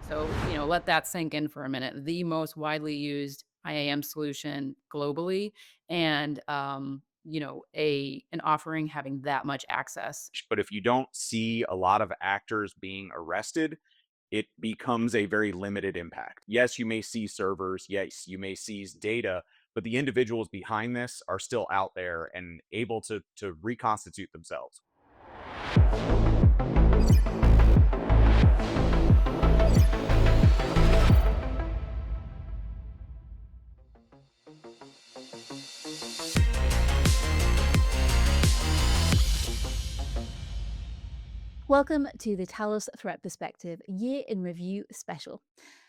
So, let that sink in for a minute. The most widely used IAM solution globally and an offering having that much access. But if you don't see a lot of actors being arrested, it becomes a very limited impact. Yes, you may see servers. Yes, you may seize data, but the individuals behind this are still out there and able to reconstitute themselves. Welcome to the Talos Threat Perspective Year in Review special.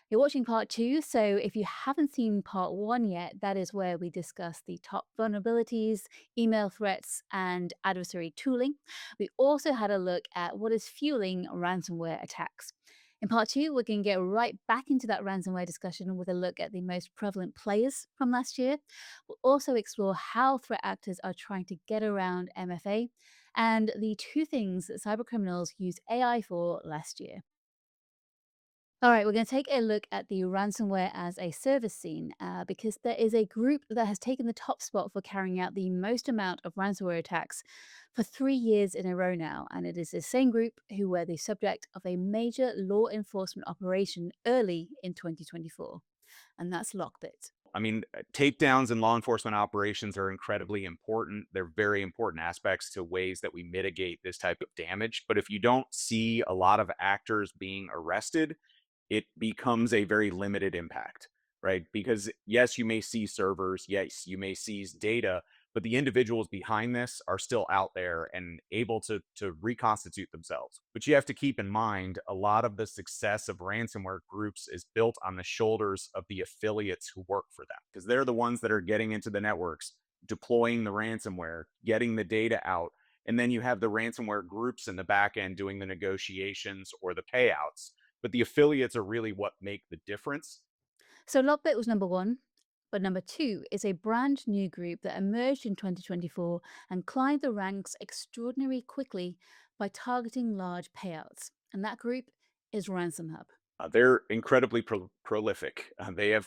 You're watching part two, so if you haven't seen part one yet, that is where we discuss the top vulnerabilities, email threats, and adversary tooling. We also had a look at what is fueling ransomware attacks. In part two, we're going to get right back into that ransomware discussion with a look at the most prevalent players from last year. We'll also explore how threat actors are trying to get around MFA and the two things that cybercriminals used AI for last year. All right, we're going to take a look at the ransomware as a service scene because there is a group that has taken the top spot for carrying out the most amount of ransomware attacks for 3 years in a row now. And it is the same group who were the subject of a major law enforcement operation early in 2024. And that's Lockbit. I mean, takedowns and law enforcement operations are incredibly important. They're very important aspects to ways that we mitigate this type of damage. But if you don't see a lot of actors being arrested, it becomes a very limited impact, right? Because yes, you may see servers, yes, you may seize data, but the individuals behind this are still out there and able to reconstitute themselves. But you have to keep in mind a lot of the success of ransomware groups is built on the shoulders of the affiliates who work for them because they're the ones that are getting into the networks, deploying the ransomware, getting the data out. And then you have the ransomware groups in the back end doing the negotiations or the payouts, but the affiliates are really what make the difference. So Lockbit was number one. But number two is a brand new group that emerged in 2024 and climbed the ranks extraordinarily quickly by targeting large payouts. And that group is Ransom Hub. They're incredibly prolific. They have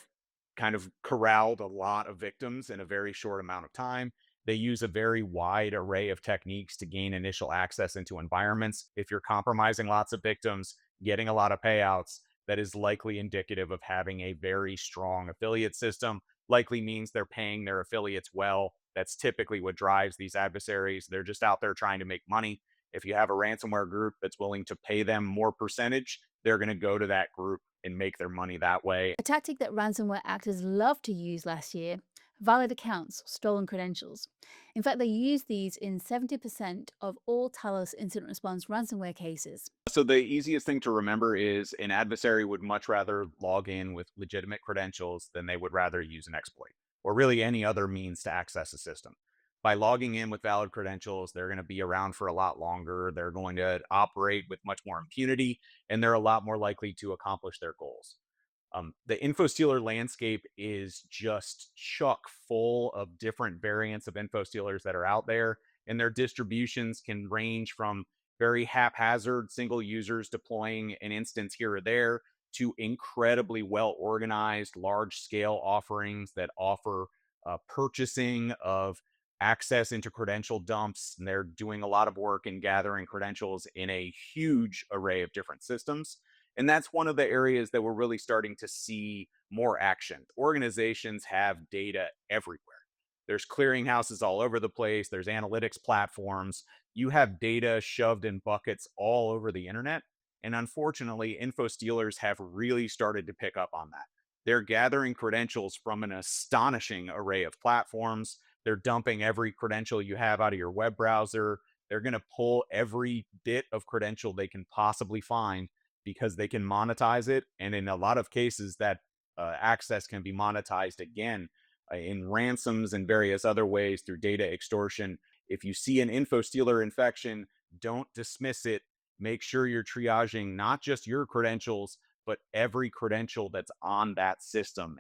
kind of corralled a lot of victims in a very short amount of time. They use a very wide array of techniques to gain initial access into environments. If you're compromising lots of victims, getting a lot of payouts, that is likely indicative of having a very strong affiliate system. Likely means they're paying their affiliates well. That's typically what drives these adversaries. They're just out there trying to make money. If you have a ransomware group that's willing to pay them more percentage, they're going to go to that group and make their money that way. A tactic that ransomware actors loved to use last year: valid accounts, stolen credentials. In fact, they used these in 70% of all Talos incident response ransomware cases. So the easiest thing to remember is an adversary would much rather log in with legitimate credentials than they would rather use an exploit or really any other means to access a system. By logging in with valid credentials, they're going to be around for a lot longer. They're going to operate with much more impunity, and they're a lot more likely to accomplish their goals. The info stealer landscape is just chock full of different variants of info stealers that are out there, and their distributions can range from very haphazard single users deploying an instance here or there to incredibly well organized large scale offerings that offer purchasing of access into credential dumps. And they're doing a lot of work in gathering credentials in a huge array of different systems. And that's one of the areas that we're really starting to see more action. Organizations have data everywhere. There's clearinghouses all over the place, there's analytics platforms. You have data shoved in buckets all over the internet. And unfortunately, info stealers have really started to pick up on that. They're gathering credentials from an astonishing array of platforms. They're dumping every credential you have out of your web browser. They're going to pull every bit of credential they can possibly find because they can monetize it. And in a lot of cases, that access can be monetized again in ransoms and various other ways through data extortion. If you see an info stealer infection, don't dismiss it. Make sure you're triaging not just your credentials, but every credential that's on that system.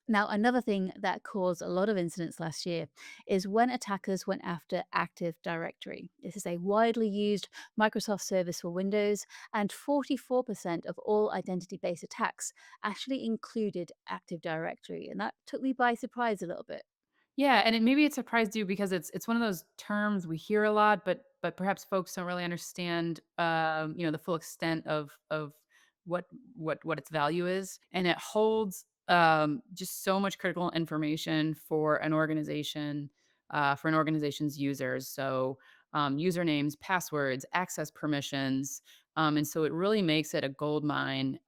Now, another thing that caused a lot of incidents last year is when attackers went after Active Directory. This is a widely used Microsoft service for Windows, and 44% of all identity based attacks actually included Active Directory. And that took me by surprise a little bit. Yeah, and maybe it surprised you because it's one of those terms we hear a lot, but perhaps folks don't really understand, the full extent of what what its value is, and it holds just so much critical information for an organization's users. So usernames, passwords, access permissions, and so it really makes it a gold mine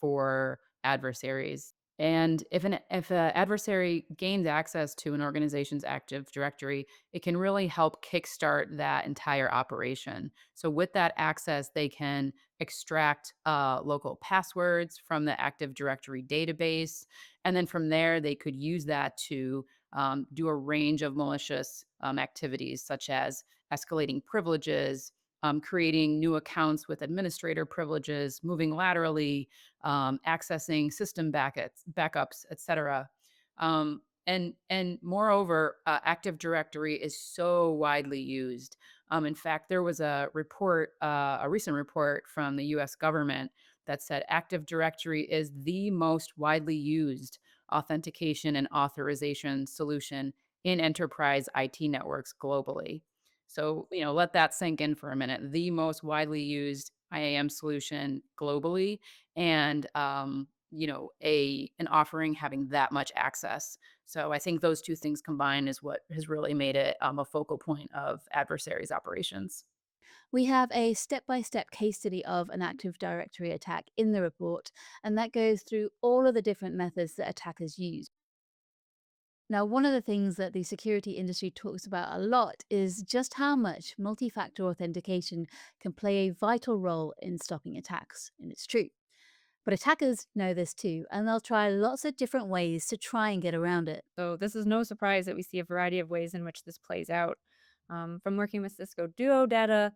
for adversaries. And if an adversary gains access to an organization's Active Directory, it can really help kickstart that entire operation. So with that access, they can extract local passwords from the Active Directory database, and then from there, they could use that to do a range of malicious activities, such as escalating privileges, creating new accounts with administrator privileges, moving laterally, accessing system backups, etc. And moreover, Active Directory is so widely used. In fact, there was a recent report from the U.S. government that said Active Directory is the most widely used authentication and authorization solution in enterprise IT networks globally. So, let that sink in for a minute. The most widely used IAM solution globally, and a an offering having that much access. So I think those two things combined is what has really made it a focal point of adversaries' operations. We have a step by step case study of an Active Directory attack in the report, and that goes through all of the different methods that attackers use. Now, one of the things that the security industry talks about a lot is just how much multi factor authentication can play a vital role in stopping attacks. And it's true. But attackers know this too, and they'll try lots of different ways to try and get around it. So this is no surprise that we see a variety of ways in which this plays out. From working with Cisco Duo data,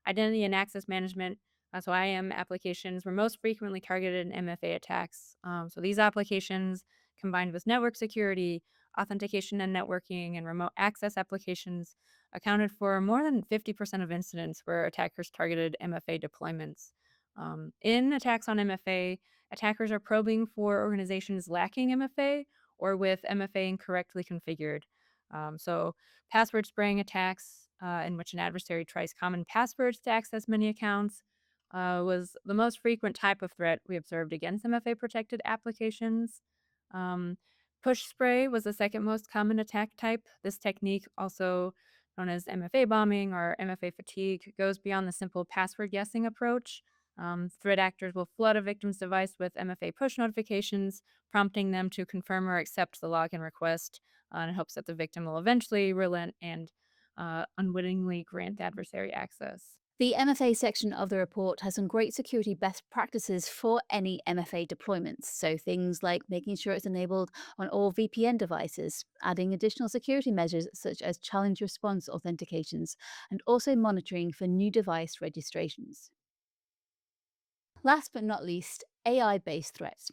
identity and access management, so IAM applications were most frequently targeted in MFA attacks. So these applications, combined with network security, authentication and networking, and remote access applications, accounted for more than 50% of incidents where attackers targeted MFA deployments. In attacks on MFA, attackers are probing for organizations lacking MFA or with MFA incorrectly configured. So, password spraying attacks, in which an adversary tries common passwords to access many accounts, was the most frequent type of threat we observed against MFA protected applications. Um, Push spray was the second most common attack type. This technique, also known as MFA bombing or MFA fatigue, goes beyond the simple password guessing approach. Threat actors will flood a victim's device with MFA push notifications, prompting them to confirm or accept the login request in hopes that the victim will eventually relent and unwittingly grant the adversary access. The MFA section of the report has some great security best practices for any MFA deployments. So, things like making sure it's enabled on all VPN devices, adding additional security measures such as challenge response authentications, and also monitoring for new device registrations. Last but not least, AI based threats.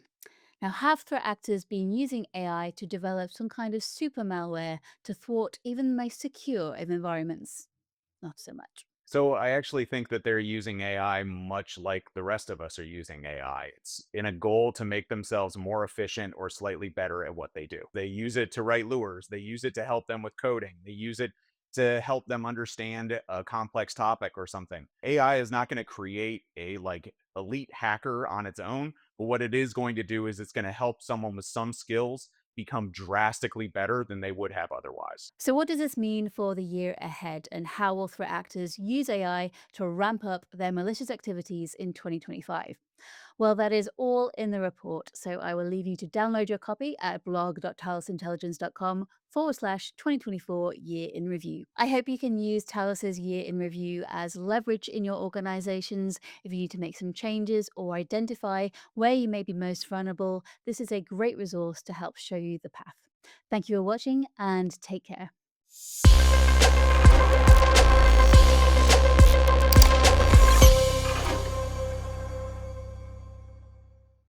Now, have threat actors been using AI to develop some kind of super malware to thwart even the most secure of environments? Not so much. So I actually think that they're using AI much like the rest of us are using AI. It's in a goal to make themselves more efficient or slightly better at what they do. They use it to write lures, they use it to help them with coding, they use it to help them understand a complex topic or something. AI is not going to create a like elite hacker on its own, but what it is going to do is it's going to help someone with some skills become drastically better than they would have otherwise. So, what does this mean for the year ahead, and how will threat actors use AI to ramp up their malicious activities in 2025? Well, that is all in the report, so I will leave you to download your copy at blog.talosintelligence.com/2024 year in review. I hope you can use Talos's year in review as leverage in your organizations if you need to make some changes or identify where you may be most vulnerable. This is a great resource to help show you the path. Thank you for watching and take care.